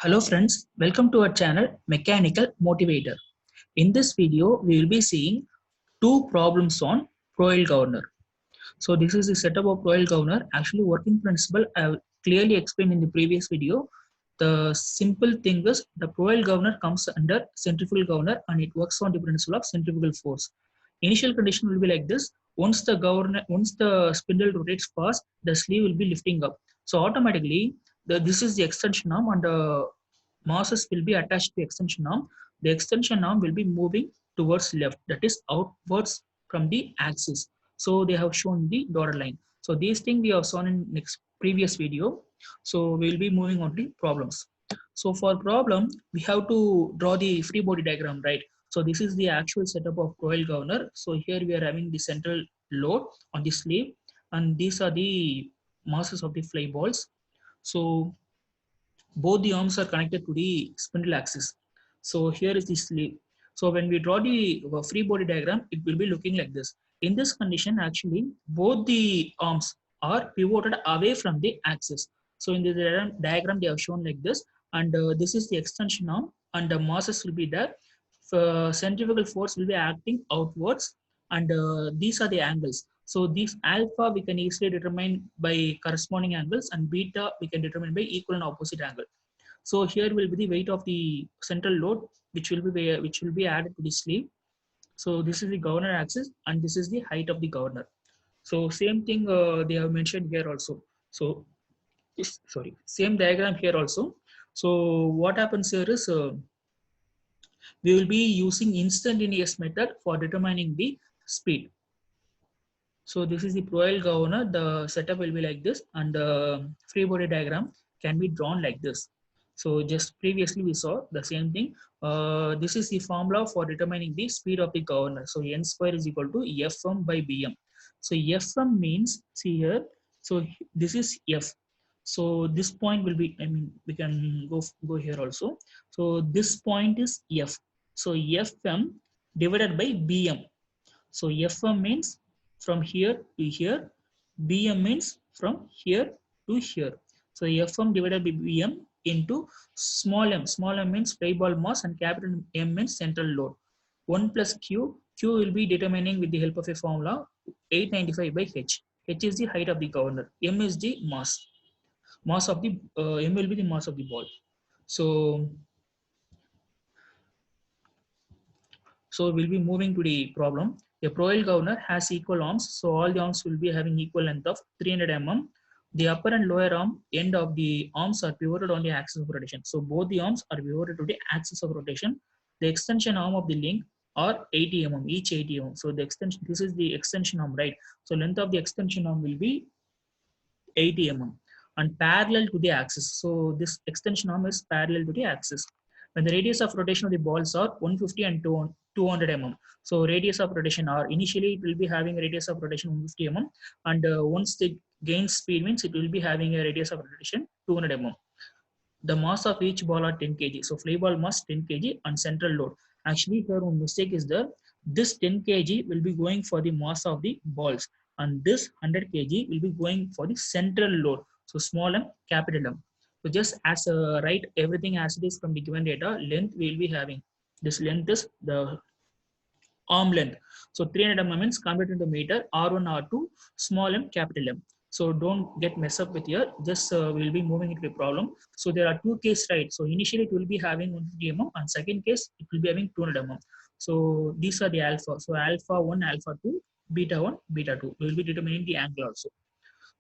Hello friends, welcome to our channel Mechanical Motivator. In this video, we will be seeing two problems on Proel Governor. So this is the setup of Proel Governor. Actually, working principle I have clearly explained in the previous video. The simple thing is the Proel Governor comes under centrifugal governor and it works on the principle of centrifugal force. Initial condition will be like this. Once the spindle rotates fast, the sleeve will be lifting up. So automatically, this is the extension arm and the masses will be attached to the extension arm. The extension arm will be moving towards left, that is outwards from the axis. So they have shown the dotted line. So these things we have shown in next previous video. So we will be moving on to problems. So for problem, we have to draw the free body diagram, right? So this is the actual setup of coil governor. So here we are having the central load on the sleeve, and these are the masses of the fly balls. So both the arms are connected to the spindle axis. So here is the sleeve. So when we draw the free body diagram, it will be looking like this. In this condition, actually, both the arms are pivoted away from the axis. So in the diagram, they have shown like this, and this is the extension arm, and the masses will be there. Centrifugal force will be acting outwards, and these are the angles. So these alpha we can easily determine by corresponding angles, and beta we can determine by equal and opposite angle. So here will be the weight of the central load, which will be added to the sleeve. So this is the governor axis, and this is the height of the governor. So same thing they have mentioned here also. So sorry, same diagram here also. So what happens here is we will be using instantaneous method for determining the speed. So this is the Proel governor. The setup will be like this, and the free body diagram can be drawn like this. So just previously we saw the same thing. This is the formula for determining the speed of the governor. So n square is equal to Fm by Bm. So Fm means, see here, so this is F. So this point will be, I mean, we can go here also. So this point is F. So Fm divided by Bm. So Fm means from here to here, Bm means from here to here. So Fm divided by Bm into small m. Small m means fly ball mass and capital M means central load. 1 plus Q. Q will be determining with the help of a formula 895 by H. H is the height of the governor. M is the mass. Mass of the M will be the mass of the ball. So we'll be moving to the problem. A Proel governor has equal arms, so all the arms will be having equal length of 300 mm. The upper and lower arm end of the arms are pivoted on the axis of rotation. So both the arms are pivoted to the axis of rotation. The extension arm of the link are 80 mm, each 80 mm. So the extension, this is the extension arm, right? So length of the extension arm will be 80 mm and parallel to the axis. So this extension arm is parallel to the axis. When the radius of rotation of the balls are 150 and 200 mm. So radius of rotation are, initially it will be having a radius of rotation 150 mm, and once the gain speed means it will be having a radius of rotation 200 mm. The mass of each ball are 10 kg. So fly ball mass 10 kg and central load. Actually here one mistake is there. This 10 kg will be going for the mass of the balls, and this 100 kg will be going for the central load. So small m, capital M. So just as write everything as it is from the given data, length we will be having. This length is the arm length. So 300 mm means converted into meter, R1, R2, small m, capital M. So don't get mess up with here. Just we'll be moving into the problem. So there are two cases, right? So initially it will be having 150 mm, and second case it will be having 200 mm. So these are the alpha. So alpha 1, alpha 2, beta 1, beta 2. We will be determining the angle also.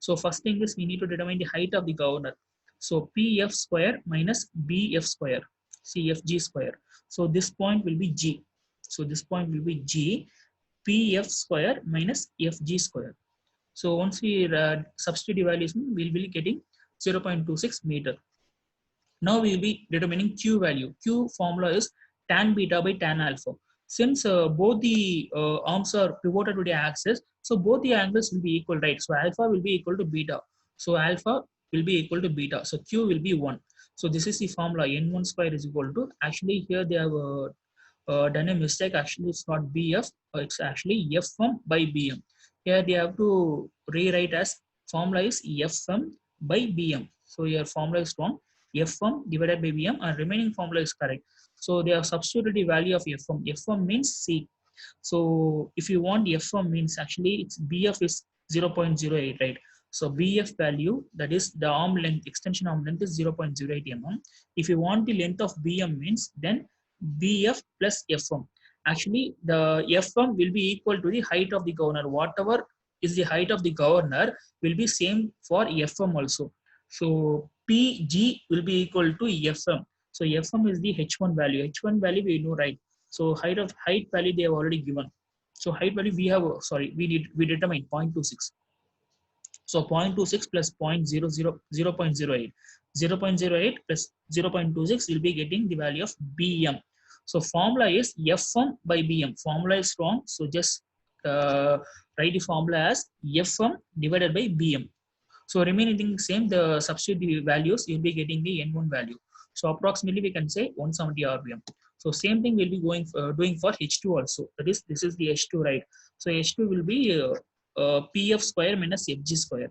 So first thing is we need to determine the height of the governor. So PF square minus BF square, CFG square. So this point will be G. So this point will be G, PF square minus FG square. So once we substitute evaluation, we will be getting 0.26 meter. Now we will be determining Q value. Q formula is tan beta by tan alpha. Since both the arms are pivoted to the axis, so both the angles will be equal, right? So alpha will be equal to beta. So alpha will be equal to beta. So Q will be 1. So this is the formula. N1 square is equal to, actually here they have done a mistake. Actually it's not BF, it's actually Fm by BM. Here they have to rewrite as formula is Fm by BM. So your formula is wrong. Fm divided by Bm, and remaining formula is correct. So they have substituted the value of Fm. Fm means C. So if you want Fm means actually it's Bf is 0.08, right? So Bf value, that is the arm length, extension arm length is 0.08 mm. If you want the length of Bm means then Bf plus Fm. Actually the Fm will be equal to the height of the governor. Whatever is the height of the governor will be same for Fm also. So Pg will be equal to Fm. So Fm is the H1 value. H1 value we know, right? So height value they have already given. So height value we have, sorry, we determine 0.26. So 0.26 plus 0.08. 0.08 plus 0.26 will be getting the value of Bm. So formula is Fm by Bm. Formula is wrong. So just write the formula as Fm divided by Bm. So remaining thing same, the substitute the values, you'll be getting the N1 value. So approximately we can say 170 RPM. So same thing we'll be doing for H2 also. That is, this is the H2, right? So H2 will be PF square minus FG square.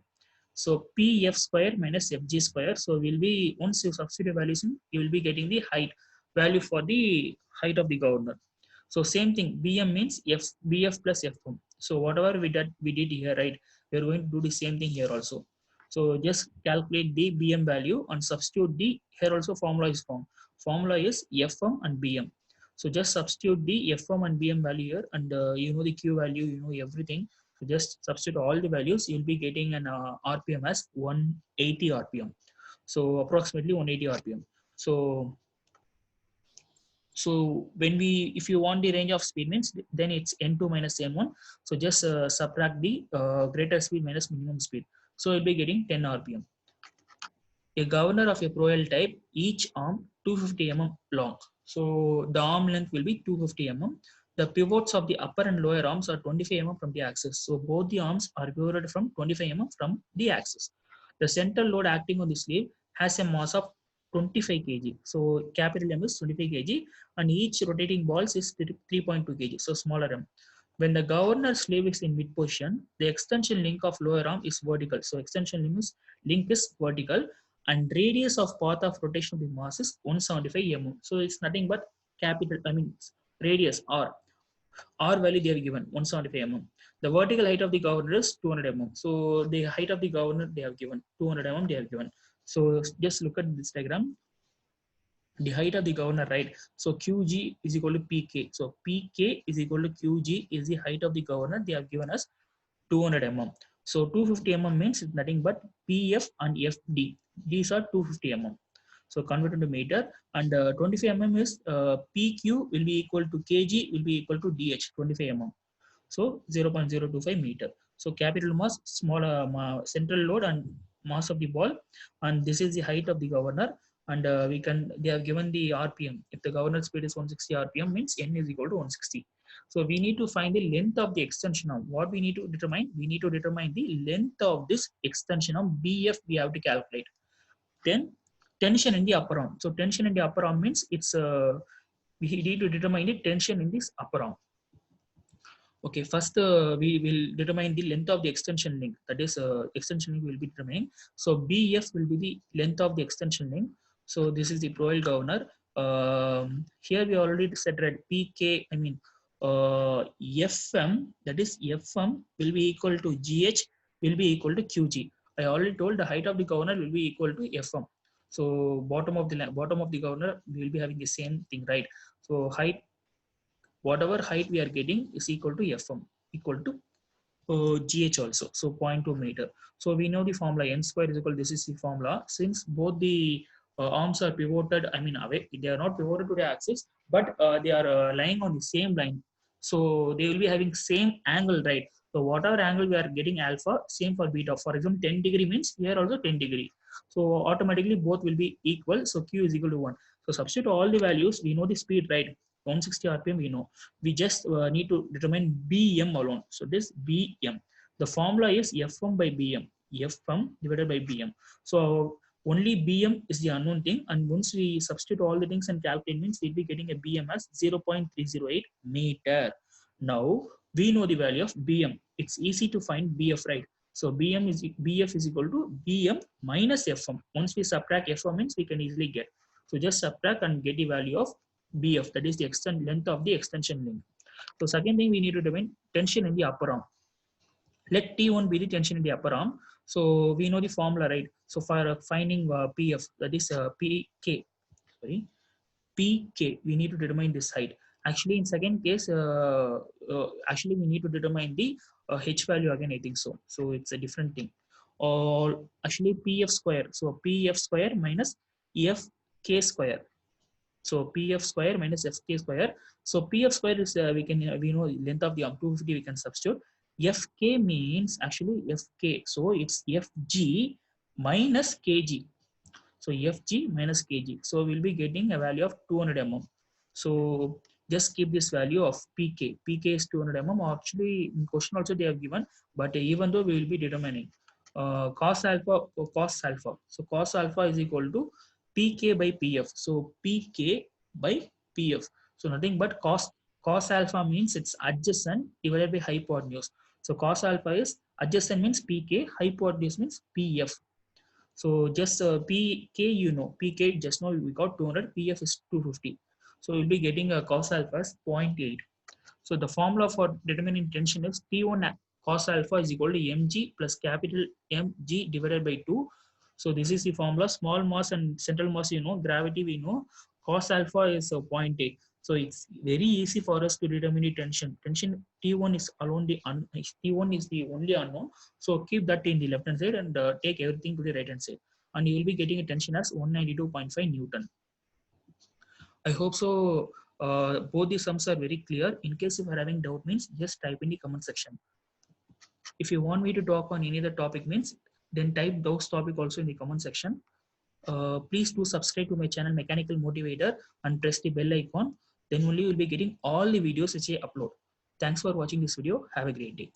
So PF square minus FG square. So will be, once you substitute values in, you will be getting the height value for the height of the governor. So same thing, BM means BF plus FM. So whatever we did here, right? We are going to do the same thing here also. So just calculate the BM value and substitute the, here also formula is found. Formula is FM and BM. So just substitute the FM and BM value here, and you know the Q value, you know everything. So just substitute all the values, you'll be getting an RPM as 180 RPM. So approximately 180 RPM. So when we, if you want the range of speed means, then it's N2 minus N1. So just subtract the greater speed minus minimum speed. So you'll be getting 10 RPM. A governor of a Proel type, each arm 250 mm long. So the arm length will be 250 mm. The pivots of the upper and lower arms are 25 mm from the axis. So both the arms are pivoted from 25 mm from the axis. The central load acting on the sleeve has a mass of 25 kg. So capital M is 25 kg, and each rotating balls is 3.2 kg. So smaller M. When the governor sleeve is in mid position, the extension link of lower arm is vertical. So extension link is vertical, and radius of path of rotation of the mass is 175 mm. So it's nothing but capital, I mean radius R value they have given 175 mm. The vertical height of the governor is 200 mm. So the height of the governor they have given 200 mm they have given. So just look at this diagram. The height of the governor, right? So QG is equal to PK. So PK is equal to QG is the height of the governor. They have given us 200 mm. So 250 mm means it's nothing but PF and FD. These are 250 mm. So convert into meter, and 25 mm is PQ will be equal to kg will be equal to DH 25 mm. So 0.025 meter. So capital mass, small central load and mass of the ball, and this is the height of the governor. And they have given the RPM. If the governor speed is 160 RPM means N is equal to 160. So we need to find the length of the extension arm. What we need to determine? We need to determine the length of this extension arm. BF we have to calculate. Then tension in the upper arm. So tension in the upper arm means it's we need to determine the tension in this upper arm. Okay, first we will determine the length of the extension link. That is, extension link will be determining. So BF will be the length of the extension link. So this is the Proel governor. Here we already said that PK, I mean FM, that is FM will be equal to GH will be equal to QG. I already told the height of the governor will be equal to FM. So bottom of the governor we will be having the same thing, right? So height, whatever height we are getting is equal to FM equal to GH also. So 0.2 meter. So we know the formula N square is equal, this is the formula. Since both the arms are pivoted, I mean away, they are not pivoted to the axis, but they are lying on the same line. So they will be having same angle, right? So whatever angle we are getting alpha, same for beta. For example, 10 degree means here also 10 degree. So automatically both will be equal. So Q is equal to 1. So substitute all the values. We know the speed, right? 160 RPM we know. We just need to determine BM alone. So this BM. The formula is FM by BM. FM divided by BM. So only BM is the unknown thing, and once we substitute all the things and calculate means we'll be getting a BM as 0.308 meter. Now we know the value of BM. It's easy to find BF, right? So BF is equal to BM minus FM. Once we subtract FM means we can easily get. So just subtract and get the value of BF, that is the length of the extension link. So second thing, we need to define tension in the upper arm. Let T1 be the tension in the upper arm. So we know the formula, right? So for finding PF, that is PK, sorry, PK, we need to determine this height. Actually, in second case, actually we need to determine the H value again, I think so. So it's a different thing. Or actually PF square. So PF square minus FK square. So PF square minus FK square. So PF square is we know length of the arm 250, we can substitute. FK means actually FK. So it's FG minus KG. So Fg minus Kg. So we'll be getting a value of 200 mm. So just keep this value of Pk. Pk is 200 mm. Actually, in question also they have given, but even though we will be determining cos alpha or cos alpha. So cos alpha is equal to Pk by Pf. So Pk by Pf. So nothing but cos alpha means it's adjacent divided by hypotenuse. So cos alpha is adjacent means Pk, hypotenuse means Pf. So just PK, you know, PK just now we got 200, PF is 250. So we'll be getting a cos alpha as 0.8. So the formula for determining tension is T1 cos alpha is equal to mg plus capital Mg divided by 2. So this is the formula. Small mass and central mass, you know, gravity we know. Cos alpha is 0.8. So it's very easy for us to determine the tension. Tension T1 is alone T1 is the only unknown. So keep that in the left hand side and take everything to the right hand side. And you will be getting a tension as 192.5 Newton. I hope so. Both the sums are very clear. In case if you are having doubt means just type in the comment section. If you want me to talk on any other topic means then type those topic also in the comment section. Please do subscribe to my channel Mechanical Motivator and press the bell icon. Then only you will be getting all the videos which I upload. Thanks for watching this video. Have a great day.